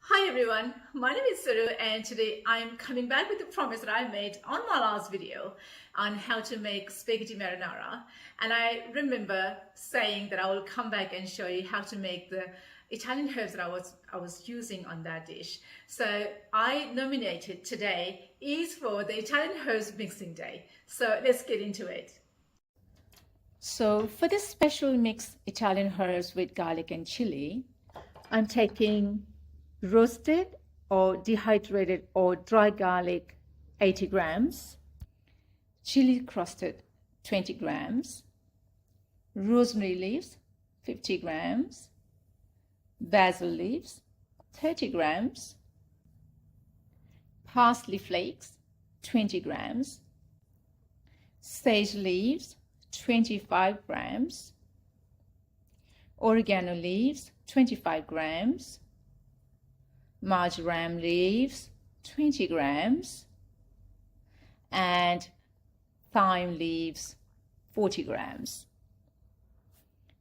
Hi everyone, my name is Suru and today I'm coming back with the promise that I made on my last video on how to make spaghetti marinara. And I remember saying that I will come back and show you how to make the Italian herbs that I was using on that dish. So I nominated today is for the Italian herbs mixing day. So let's get into it. So for this special mix Italian herbs with garlic and chili, I'm taking roasted or dehydrated or dry garlic 80 grams, chili crusted 20 grams, rosemary leaves 50 grams, basil leaves 30 grams, parsley flakes 20 grams, sage leaves 25 grams, oregano leaves 25 grams, marjoram leaves 20 grams, and thyme leaves 40 grams.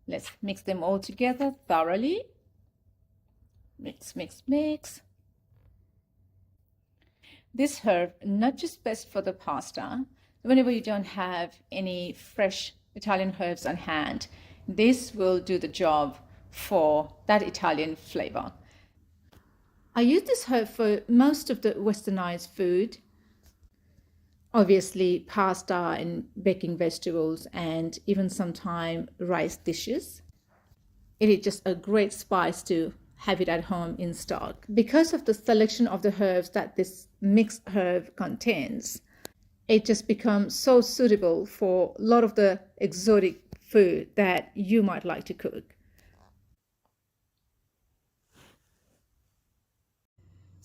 Let's mix them all together thoroughly. Mix, mix, mix. This herb not just best for the pasta. Whenever you don't have any fresh Italian herbs on hand, this will do the job for that Italian flavor. I use this herb for most of the westernized food, obviously pasta and baking vegetables and even sometimes rice dishes. It is just a great spice to have it at home in stock. Because of the selection of the herbs that this mixed herb contains, it just becomes so suitable for a lot of the exotic food that you might like to cook.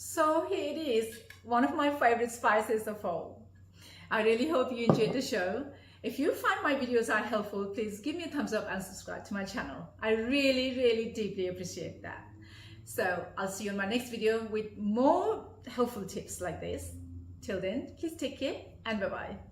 So here it is, one of my favorite spices of all. I really hope you enjoyed the show. If you find my videos are helpful, please give me a thumbs up and subscribe to my channel. I really deeply appreciate that. So I'll see you in my next video with more helpful tips like this. Till then, please take care and bye-bye.